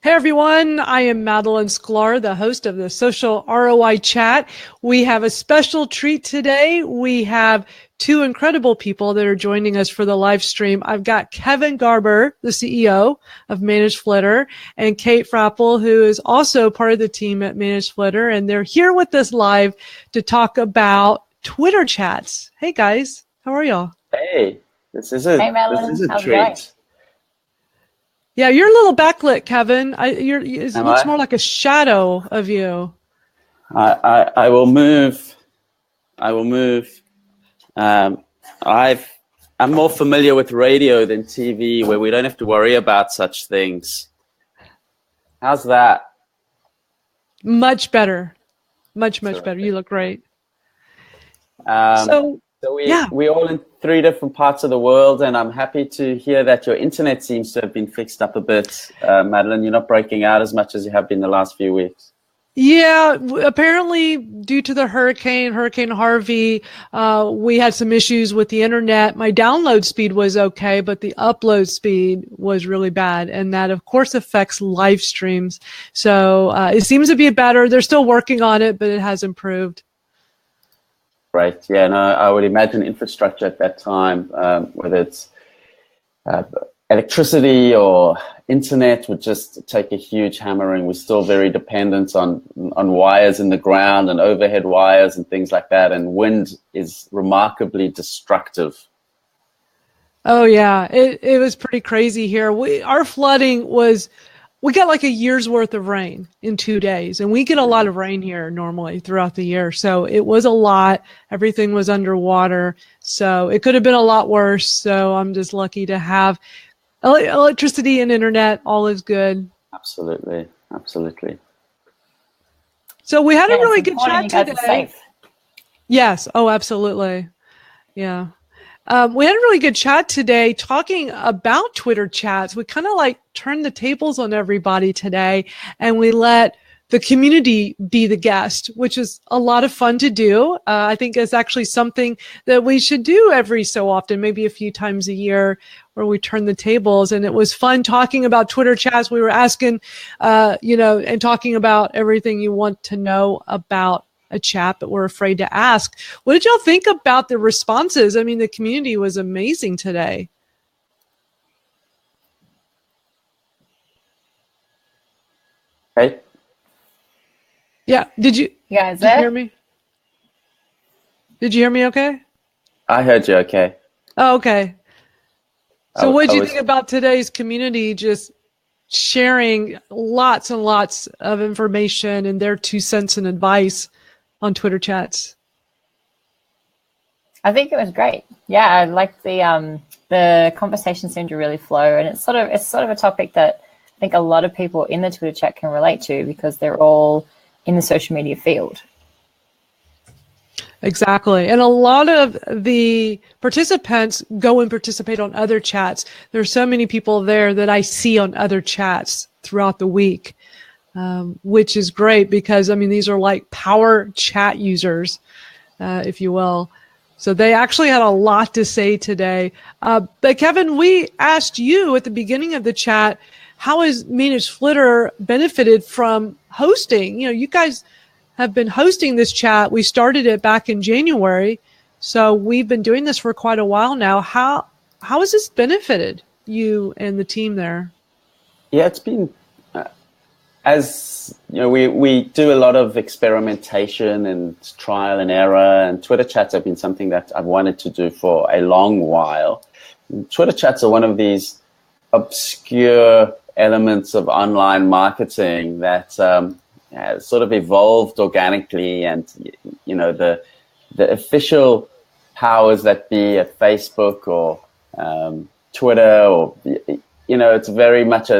Hey everyone, I am Madalyn Sklar, the host of the Social ROI Chat. We have a special treat today. We have two incredible people that are joining us for the live stream. I've got Kevin Garber, the CEO of ManageFlitter, and Kate Frappel, who is also part of the team at ManageFlitter, and they're here with us live to talk about Twitter chats. Hey guys, how are y'all? Hey, this is a treat. Yeah, you're a little backlit, Kevin. It looks more like a shadow of you. I will move. I'm more familiar with radio than TV, where we don't have to worry about such things. How's that? Much better. Much better. You look great. So we're all in 3 different parts of the world, and I'm happy to hear that your internet seems to have been fixed up a bit. Madalyn, you're not breaking out as much as you have been the last few weeks. Yeah, apparently due to the Hurricane Harvey, we had some issues with the internet. My download speed was okay, but the upload speed was really bad. And that, of course, affects live streams. So it seems to be better. They're still working on it, but it has improved. Right. Yeah, no, I would imagine infrastructure at that time, whether it's electricity or internet, would just take a huge hammering. We're still very dependent on wires in the ground and overhead wires and things like that. And wind is remarkably destructive. Oh, yeah. It was pretty crazy here. Our flooding was... We got like a year's worth of rain in 2 days, and we get a lot of rain here normally throughout the year. So it was a lot. Everything was underwater. So it could have been a lot worse. So I'm just lucky to have electricity and internet. All is good. Absolutely. So we had a really good chat today. Yes. Oh, absolutely. Yeah. We had a really good chat today talking about Twitter chats. We kind of like turned the tables on everybody today, and we let the community be the guest, which is a lot of fun to do. I think it's actually something that we should do every so often, maybe a few times a year, where we turn the tables. And it was fun talking about Twitter chats. We were asking, and talking about everything you want to know about a chat, but we're afraid to ask. What did y'all think about the responses? I mean, the community was amazing today. Hey. Yeah. Did you guys hear me? Did you hear me okay? I heard you okay. Oh, okay. So what did you think about today's community just sharing lots and lots of information and their 2 cents and advice on Twitter chats? I think it was great. Yeah, I like the conversation seemed to really flow, and it's sort of a topic that I think a lot of people in the Twitter chat can relate to because they're all in the social media field. Exactly. And a lot of the participants go and participate on other chats. There's so many people there that I see on other chats throughout the week. Which is great because, I mean, these are like power chat users, if you will. So they actually had a lot to say today. But Kevin, we asked you at the beginning of the chat, how has ManageFlitter benefited from hosting? You guys have been hosting this chat. We started it back in January. So we've been doing this for quite a while now. How has this benefited you and the team there? Yeah, it's been... As you know, we do a lot of experimentation and trial and error, and Twitter chats have been something that I've wanted to do for a long while. Twitter chats are one of these obscure elements of online marketing that sort of evolved organically, and the official powers that be at Facebook or Twitter, or it's very much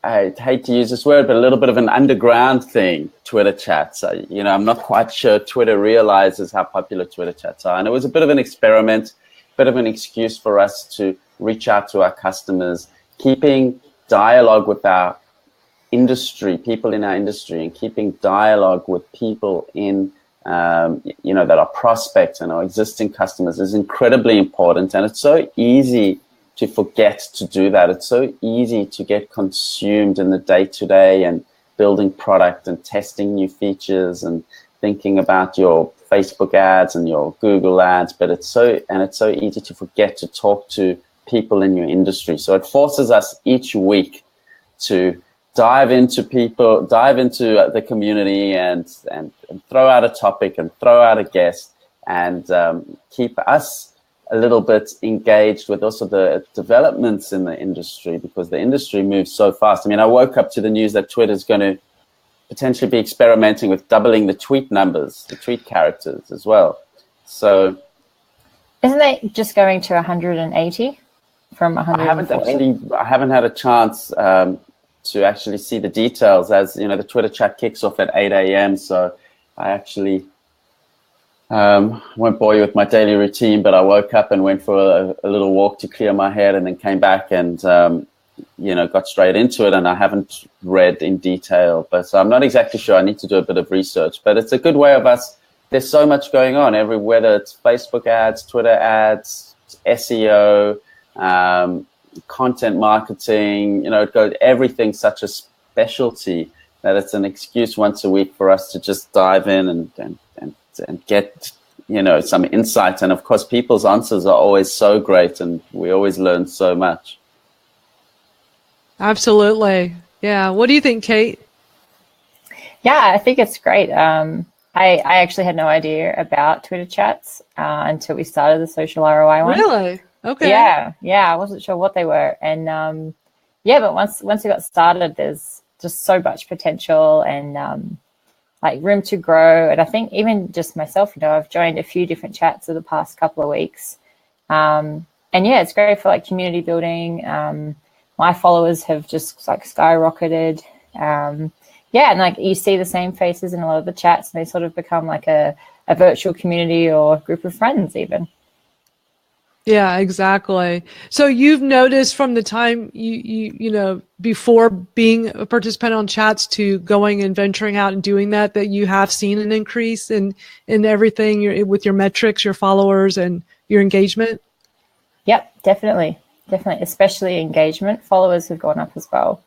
I hate to use this word, but a little bit of an underground thing, Twitter chats. I'm not quite sure Twitter realizes how popular Twitter chats are. And it was a bit of an experiment, bit of an excuse for us to reach out to our customers, keeping dialogue with our industry, people in our industry, and keeping dialogue with people in, that are prospects and our existing customers is incredibly important. And it's so easy to forget to do that. It's so easy to get consumed in the day-to-day and building product and testing new features and thinking about your Facebook ads and your Google ads, but it's so easy to forget to talk to people in your industry. So it forces us each week to dive into the community and throw out a topic and throw out a guest and keep us a little bit engaged with also the developments in the industry, because the industry moves so fast. I mean, I woke up to the news that Twitter is going to potentially be experimenting with doubling the tweet numbers, the tweet characters as well. So isn't it just going to 180 from 140? I haven't had a chance to actually see the details, as you know, the Twitter chat kicks off at 8 a.m. So I actually won't bore you with my daily routine, but I woke up and went for a little walk to clear my head, and then came back and got straight into it. And I haven't read in detail, but I'm not exactly sure. I need to do a bit of research, but it's a good way of us. There's so much going on whether it's Facebook ads, Twitter ads, SEO, content marketing, everything's such a specialty that it's an excuse once a week for us to just dive in and get some insight. And of course, people's answers are always so great, and we always learn so much. Absolutely. Yeah. What do you think, Kate? Yeah, I think it's great. I actually had no idea about Twitter chats until we started the Social ROI one. Really? Okay. Yeah. I wasn't sure what they were, and but once we got started, there's just so much potential and room to grow. And I think even just myself, I've joined a few different chats over the past couple of weeks, and it's great for community building. My followers have just skyrocketed. And you see the same faces in a lot of the chats, and they sort of become like a virtual community or group of friends even. Yeah, exactly. So you've noticed from the time you before being a participant on chats to going and venturing out and doing that you have seen an increase in everything with your metrics, your followers, and your engagement? Yep, definitely, especially engagement. Followers have gone up as well.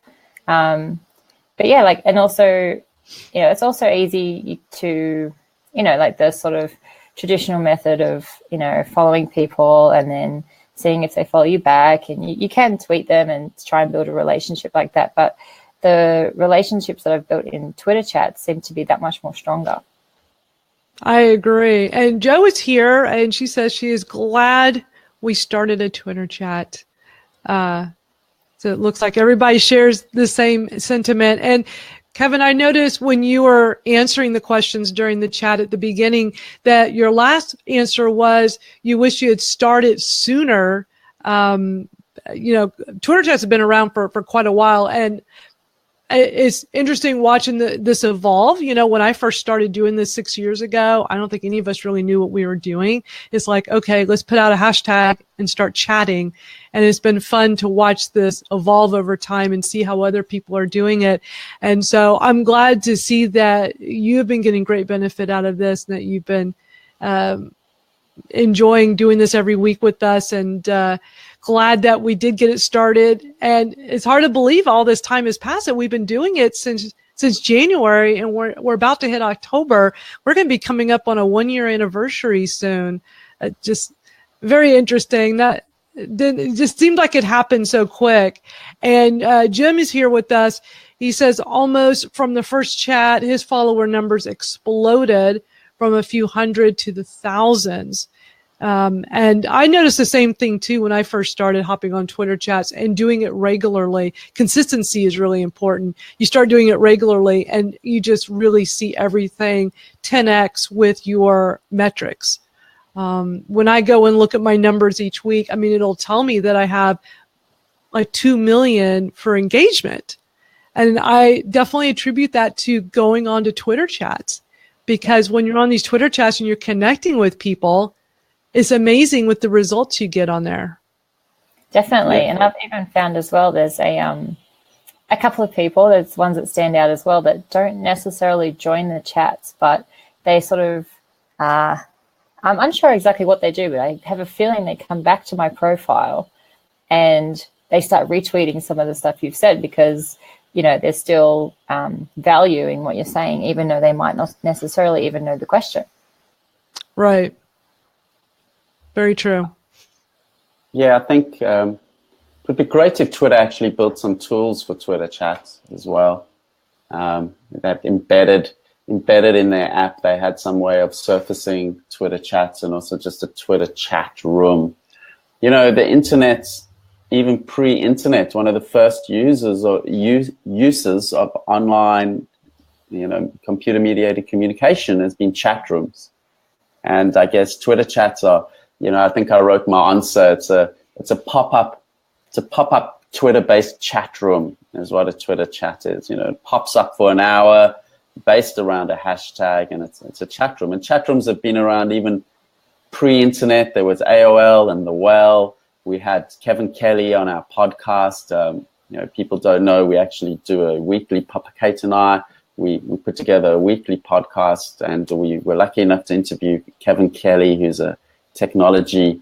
But yeah, and also, it's also easy to, the sort of traditional method of, following people and then seeing if they follow you back, and you can tweet them and try and build a relationship like that. But the relationships that I've built in Twitter chats seem to be that much more stronger. I agree. And Jo is here, and she says she is glad we started a Twitter chat. So it looks like everybody shares the same sentiment. And Kevin, I noticed when you were answering the questions during the chat at the beginning that your last answer was you wish you had started sooner. Twitter chats have been around for quite a while, and it's interesting watching this evolve. When I first started doing this 6 years ago, I don't think any of us really knew what we were doing. It's like, okay, let's put out a hashtag and start chatting. And it's been fun to watch this evolve over time and see how other people are doing it. And so I'm glad to see that you have been getting great benefit out of this, and that you've been enjoying doing this every week with us, and glad that we did get it started. And it's hard to believe all this time has passed, and we've been doing it since January, and we're about to hit October. We're going to be coming up on a 1-year anniversary soon. Just very interesting. That it just seemed like it happened so quick. And Jim is here with us. He says almost from the first chat, his follower numbers exploded from a few hundred to the thousands. And I noticed the same thing too when I first started hopping on Twitter chats and doing it regularly. Consistency is really important. You start doing it regularly and you just really see everything 10x with your metrics. When I go and look at my numbers each week, it'll tell me that I have like 2 million for engagement. And I definitely attribute that to going on to Twitter chats, because when you're on these Twitter chats and you're connecting with people, it's amazing with the results you get on there. Definitely. And I've even found as well, there's a couple of people, there's ones that stand out as well that don't necessarily join the chats, but they sort of, I'm unsure exactly what they do, but I have a feeling they come back to my profile and they start retweeting some of the stuff you've said because, you know, there's still value in what you're saying, even though they might not necessarily even know the question. Right. Very true. Yeah, I think it would be great if Twitter actually built some tools for Twitter chats as well. That embedded in their app, they had some way of surfacing Twitter chats and also just a Twitter chat room. You know, the internet, even pre-internet, one of the first uses of online, you know, computer-mediated communication has been chat rooms. And I guess Twitter chats are, you know, I think I wrote my answer. It's a pop-up Twitter-based chat room is what a Twitter chat is. You know, it pops up for an hour based around a hashtag, and it's a chat room. And chat rooms have been around even pre-internet. There was AOL and the Well. We had Kevin Kelly on our podcast. You know, people don't know, we actually do a weekly, Kate and I, we put together a weekly podcast, and we were lucky enough to interview Kevin Kelly, who's a technology,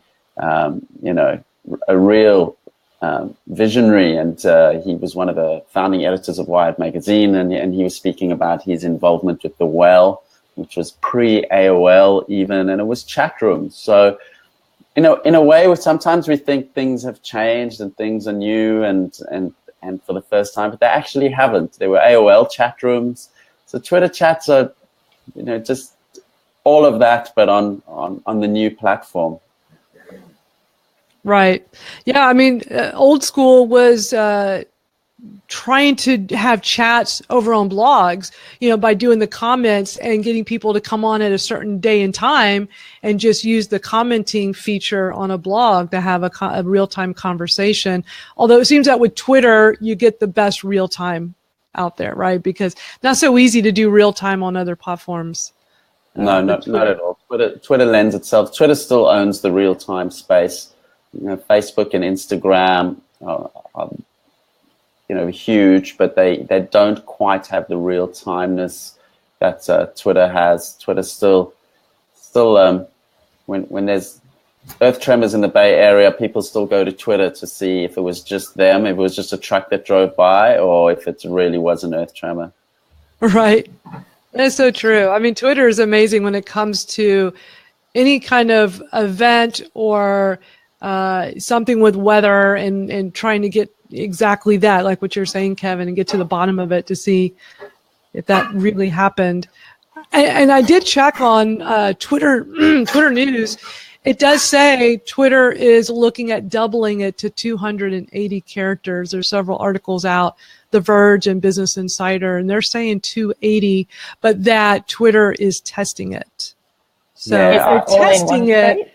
you know, a real visionary, and he was one of the founding editors of Wired magazine, and he was speaking about his involvement with the Well, which was pre-AOL even, and it was chat rooms. So, you know, in a way, sometimes we think things have changed and things are new and for the first time, but they actually haven't. There were AOL chat rooms. So Twitter chats are, you know, just all of that, but on the new platform. Right. Yeah. I mean, old school was trying to have chats over on blogs, you know, by doing the comments and getting people to come on at a certain day and time and just use the commenting feature on a blog to have a real-time conversation. Although it seems that with Twitter, you get the best real-time out there, right? Because not so easy to do real-time on other platforms. No, not at all. Twitter lends itself. Twitter still owns the real-time space. You know, Facebook and Instagram are you know, huge, but they don't quite have the real timeness that Twitter has. Twitter still when there's earth tremors in the Bay Area, people still go to Twitter to see if it was just them, if it was just a truck that drove by, or if it really was an earth tremor. Right. That's so true. I mean, Twitter is amazing when it comes to any kind of event or something with weather and trying to get exactly that, like what you're saying, Kevin, and get to the bottom of it to see if that really happened. And I did check on Twitter news. It does say Twitter is looking at doubling it to 280 characters. There's several articles out, The Verge and Business Insider, and they're saying 280, but that Twitter is testing it. So they're testing it.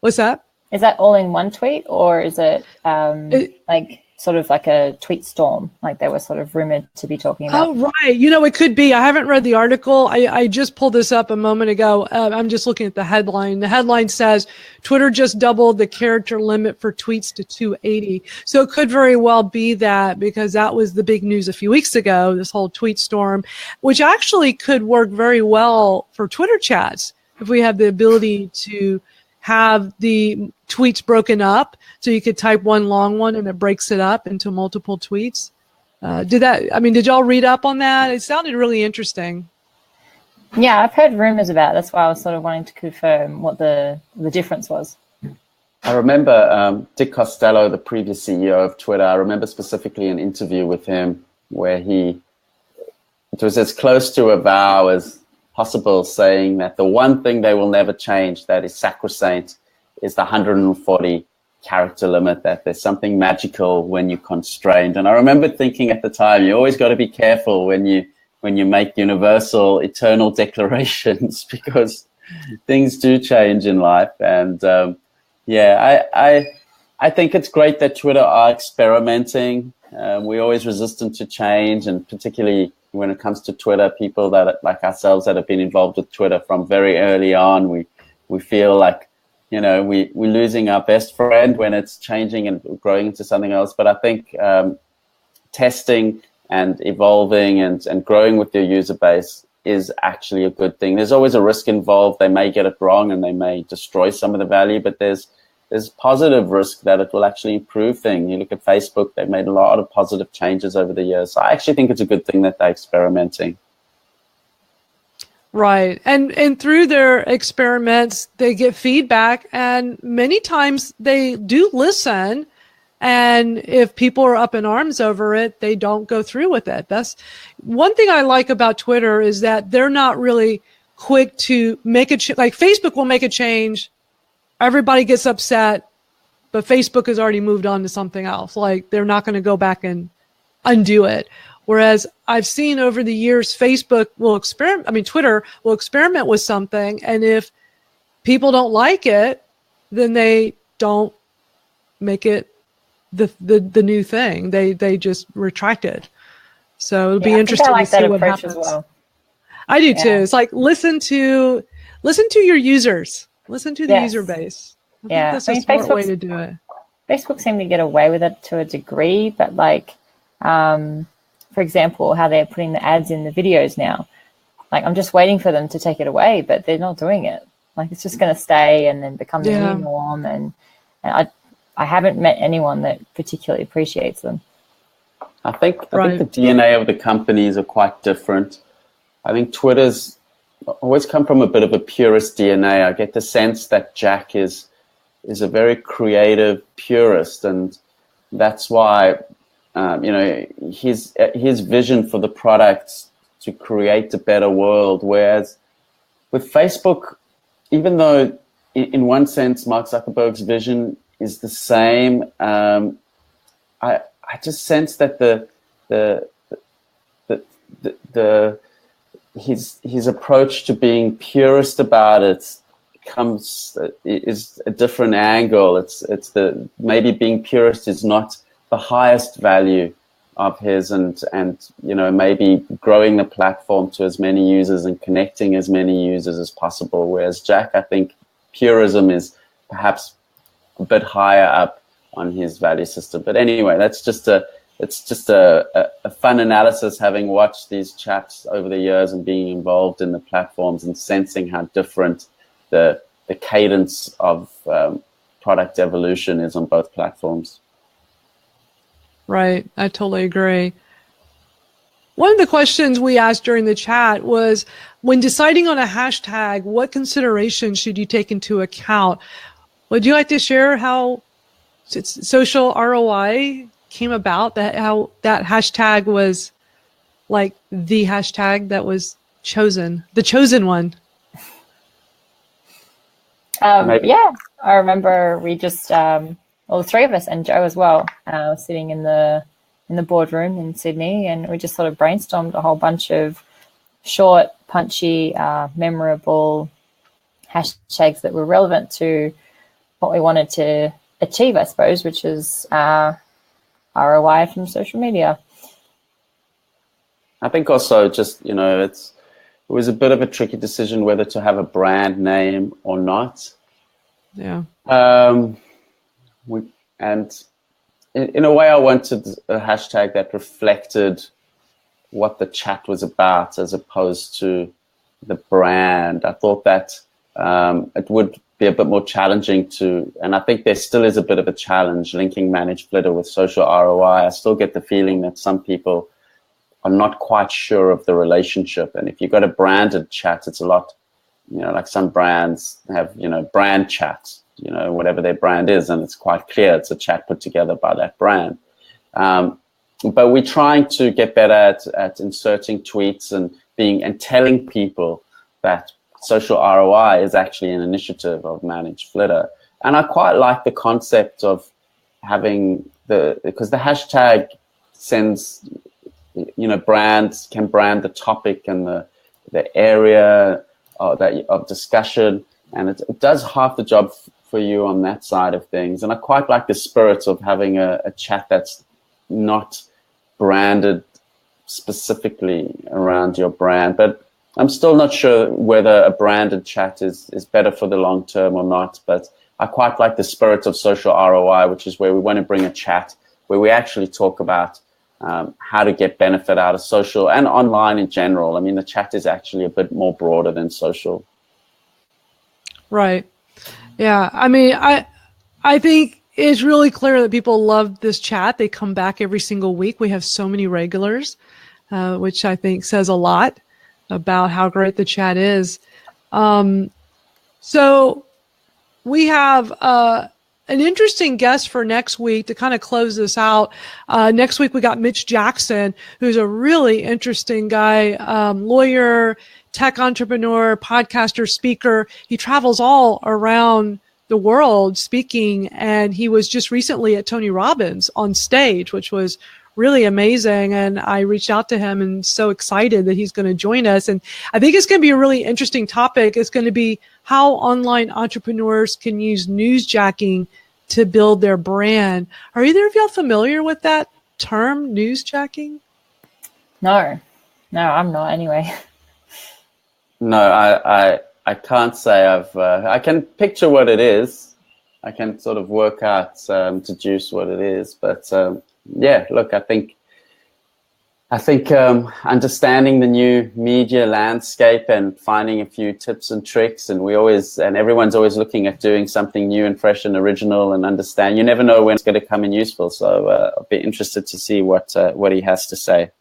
What's that? Is that all in one tweet, or is it like sort of like a tweet storm, like they were sort of rumored to be talking about? Oh, right. You know, it could be. I haven't read the article. I just pulled this up a moment ago. I'm just looking at the headline. The headline says, Twitter just doubled the character limit for tweets to 280. So it could very well be that, because that was the big news a few weeks ago, this whole tweet storm, which actually could work very well for Twitter chats if we have the ability to have the tweets broken up, so you could type one long one and it breaks it up into multiple tweets. Did y'all read up on that? It sounded really interesting. Yeah, I've heard rumors about it. That's why I was sort of wanting to confirm what the difference was. I remember Dick Costello, the previous CEO of Twitter, I remember specifically an interview with him where it was as close to a vow as possible, saying that the one thing they will never change that is sacrosanct is the 140 character limit, that there's something magical when you're constrained. And I remember thinking at the time, you always got to be careful when you make universal, eternal declarations, because things do change in life. And I think it's great that Twitter are experimenting. We're always resistant to change, and particularly when it comes to Twitter, people that like ourselves that have been involved with Twitter from very early on, we feel like, you know, we're losing our best friend when it's changing and growing into something else. But I think testing and evolving and growing with your user base is actually a good thing. There's always a risk involved. They may get it wrong and they may destroy some of the value, but there's there's positive risk that it will actually improve things. You look at Facebook, they've made a lot of positive changes over the years. So I actually think it's a good thing that they're experimenting. Right. And through their experiments, they get feedback, and many times they do listen. And if people are up in arms over it, they don't go through with it. That's one thing I like about Twitter, is that they're not really quick to make a change. Like Facebook will make a change, everybody gets upset, but Facebook has already moved on to something else. Like, they're not going to go back and undo it. Whereas I've seen over the years, Twitter will experiment with something, and if people don't like it, then they don't make it the new thing. They just retract it. So it'll be interesting to see what happens. As well. I do too. It's like listen to your users, listen to the user base. I think that's a smart way to do it. Facebook seemed to get away with it to a degree, but like, for example, how they're putting the ads in the videos now. Like, I'm just waiting for them to take it away, but they're not doing it. Like, it's just going to stay and then become the new norm. And I haven't met anyone that particularly appreciates them. I think the DNA of the companies are quite different. I think Twitter's always come from a bit of a purist DNA. I get the sense that Jack is a very creative purist, and that's why his vision for the products to create a better world. Whereas with Facebook, even though in one sense Mark Zuckerberg's vision is the same, I just sense that his approach to being purist about it is a different angle. It's maybe being purist is not the highest value of his, and maybe growing the platform to as many users and connecting as many users as possible. Whereas Jack, I think purism is perhaps a bit higher up on his value system. But anyway, it's just a fun analysis, having watched these chats over the years and being involved in the platforms and sensing how different the cadence of product evolution is on both platforms. Right. I totally agree. One of the questions we asked during the chat was, when deciding on a hashtag, what considerations should you take into account? Would you like to share how social ROI came about, how that hashtag was like the hashtag that was chosen, the chosen one? I remember we just, the three of us and Joe as well, sitting in the boardroom in Sydney, and we just sort of brainstormed a whole bunch of short, punchy, memorable hashtags that were relevant to what we wanted to achieve, I suppose, which is ROI from social media. I think also just, it was a bit of a tricky decision whether to have a brand name or not. Yeah. And in a way, I wanted a hashtag that reflected what the chat was about as opposed to the brand. I thought that it would be a bit more challenging and I think there still is a bit of a challenge linking ManageFlitter with social ROI. I still get the feeling that some people are not quite sure of the relationship. And if you've got a branded chat, it's a lot, like some brands have, brand chats, whatever their brand is, and it's quite clear it's a chat put together by that brand. But we're trying to get better at inserting tweets and telling people that social ROI is actually an initiative of ManageFlitter. And I quite like the concept of having because the hashtag sends, brands can brand the topic and the area of discussion, and it does half the job for you on that side of things. And I quite like the spirit of having a chat that's not branded specifically around your brand. But I'm still not sure whether a branded chat is better for the long term or not. But I quite like the spirit of social ROI, which is where we want to bring a chat where we actually talk about how to get benefit out of social and online in general. I mean, the chat is actually a bit more broader than social. Right. Yeah. I mean, I I think it's really clear that people love this chat. They come back every single week. We have so many regulars, which I think says a lot about how great the chat is. So we have an interesting guest for next week to kind of close this out. Next week, we got Mitch Jackson, who's a really interesting guy, lawyer, tech entrepreneur, podcaster, speaker. He travels all around the world speaking, and he was just recently at Tony Robbins on stage, which was really amazing. And I reached out to him and so excited that he's going to join us. And I think it's going to be a really interesting topic. It's going to be how online entrepreneurs can use newsjacking to build their brand. Are either of y'all familiar with that term, newsjacking? No, I'm not anyway. No, I can't say I can picture what it is. I can sort of work out, deduce what it is. But yeah, look, I think understanding the new media landscape and finding a few tips and tricks, and everyone's always looking at doing something new and fresh and original, and understand you never know when it's going to come in useful. So I'll be interested to see what he has to say.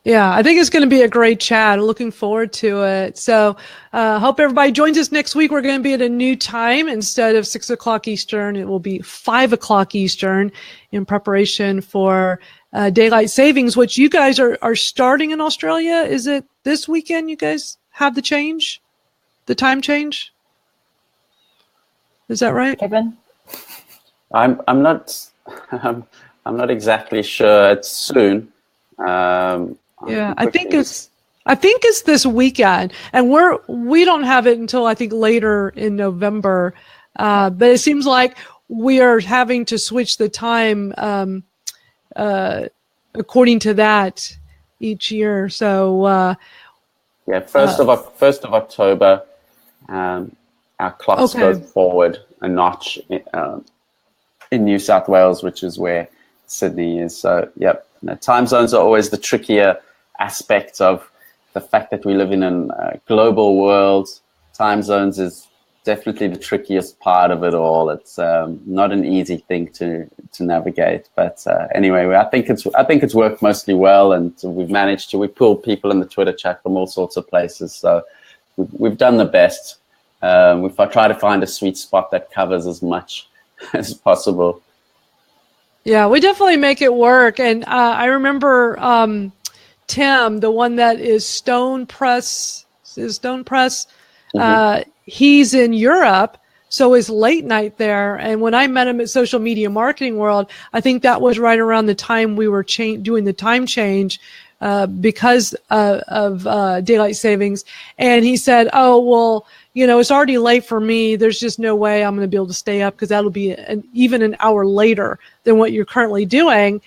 Yeah, I think it's going to be a great chat. Looking forward to it. So hope everybody joins us next week. We're going to be at a new time. Instead of 6 o'clock Eastern, it will be 5 o'clock Eastern in preparation for daylight savings, which you guys are starting in Australia. Is it this weekend you guys have the change, the time change? Is that right, Kevin? I'm not exactly sure. It's soon. Yeah, I think it's this weekend, and we don't have it until I think later in November. But it seems like we are having to switch the time according to that each year. So yeah, first of October, our clocks go forward a notch in New South Wales, which is where Sydney is. So yep. Time zones are always the trickier aspect of the fact that we live in a global world. Time zones is definitely the trickiest part of it all. It's not an easy thing to navigate. But anyway, I think it's worked mostly well, and we pull people in the Twitter chat from all sorts of places. So we've done the best. We've tried to find a sweet spot that covers as much as possible. Yeah, we definitely make it work. And I remember Tim, the one that is Stone Press, he's in Europe, so is late night there. And when I met him at Social Media Marketing World, I think that was right around the time we were doing the time change because of daylight savings. And he said, oh, well, it's already late for me. There's just no way I'm going to be able to stay up because that'll be even an hour later than what you're currently doing.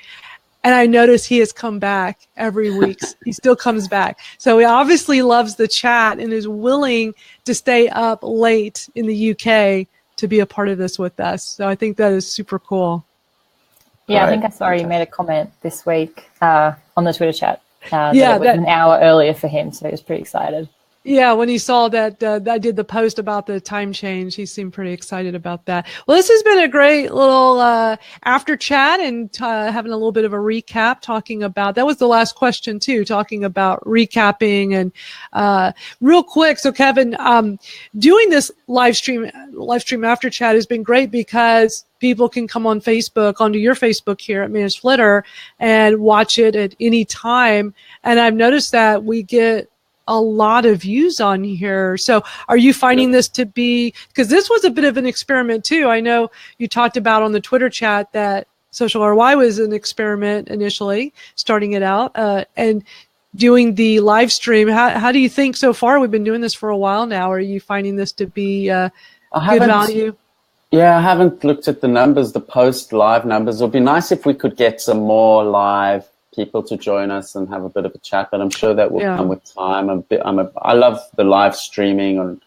And I notice he has come back every week. He still comes back. So he obviously loves the chat and is willing to stay up late in the UK to be a part of this with us. So I think that is super cool. Yeah, I think I saw you made a comment this week on the Twitter chat. That it was an hour earlier for him, so he was pretty excited. Yeah, when he saw that I did the post about the time change, he seemed pretty excited about that. Well, this has been a great little after chat and having a little bit of a recap, talking about, that was the last question too, talking about recapping and real quick. So Kevin, doing this live stream after chat has been great because people can come on Facebook, onto your Facebook here at ManageFlitter, and watch it at any time. And I've noticed that we get a lot of views on here. So are you finding this to be, because this was a bit of an experiment too. I know you talked about on the Twitter chat that SOCIALROI was an experiment initially, starting it out, and doing the live stream. How do you think so far? We've been doing this for a while now. Are you finding this to be good value? Yeah, I haven't looked at the numbers, the post live numbers. It would be nice if we could get some more live people to join us and have a bit of a chat, but I'm sure that will come with time. I love the live streaming.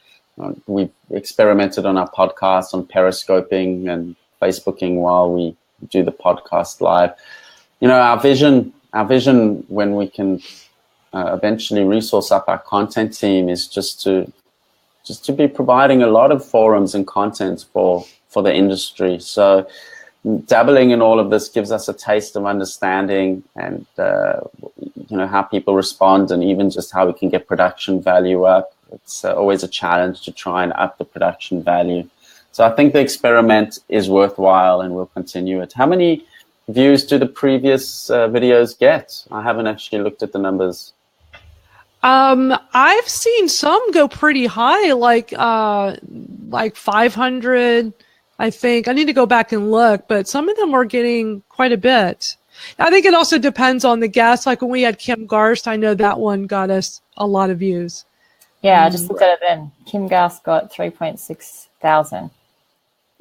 We've experimented on our podcast on periscoping and Facebooking while we do the podcast live. Our vision when we can eventually resource up our content team is just to just to be providing a lot of forums and content for the industry. So dabbling in all of this gives us a taste of understanding and how people respond, and even just how we can get production value up. It's always a challenge to try and up the production value. So I think the experiment is worthwhile, and we'll continue it. How many views do the previous videos get? I haven't actually looked at the numbers. I've seen some go pretty high, like 500, I think. I need to go back and look, but some of them are getting quite a bit. I think it also depends on the guest. Like when we had Kim Garst, I know that one got us a lot of views. Yeah, I just looked at it then. Kim Garst got 3.6 thousand.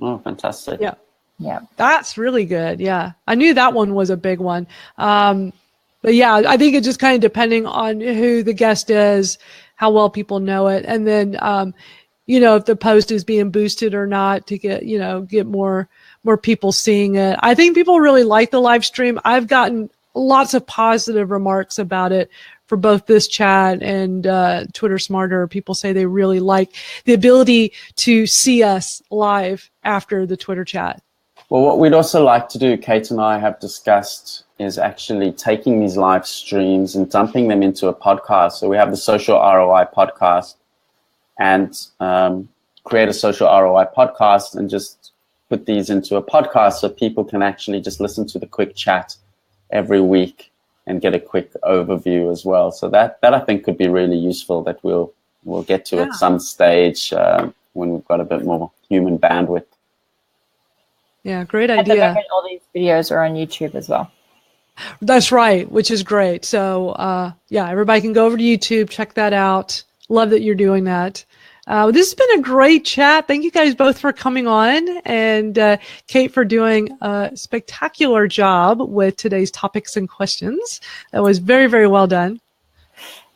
Oh, fantastic. Yeah. Yeah. That's really good. Yeah. I knew that one was a big one. But yeah, I think it's just kind of depending on who the guest is, how well people know it. And then, if the post is being boosted or not to get more people seeing it. I think people really like the live stream. I've gotten lots of positive remarks about it for both this chat and Twitter Smarter. People say they really like the ability to see us live after the Twitter chat. Well, what we'd also like to do, Kate and I have discussed, is actually taking these live streams and dumping them into a podcast. So we have the Social ROI podcast, and create a Social ROI podcast and just put these into a podcast so people can actually just listen to the quick chat every week and get a quick overview as well. So that I think could be really useful, that we'll get to at some stage when we've got a bit more human bandwidth. Yeah, great idea. At the moment, all these videos are on YouTube as well. That's right, which is great. So, everybody can go over to YouTube, check that out. Love that you're doing that. This has been a great chat. Thank you guys both for coming on, and Kate for doing a spectacular job with today's topics and questions. That was very, very well done.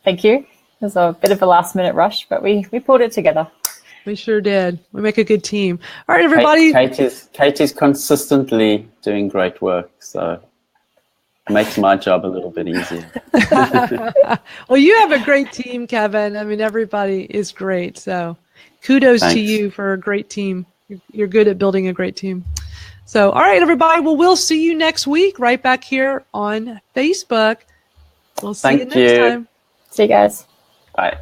Thank you. It was a bit of a last-minute rush, but we pulled it together. We sure did. We make a good team. All right, everybody. Kate is consistently doing great work, so it makes my job a little bit easier. Well, you have a great team, Kevin. I mean, everybody is great. So kudos to you for a great team. You're good at building a great team. So, all right, everybody. Well, we'll see you next week right back here on Facebook. We'll see you next time. See you guys. Bye.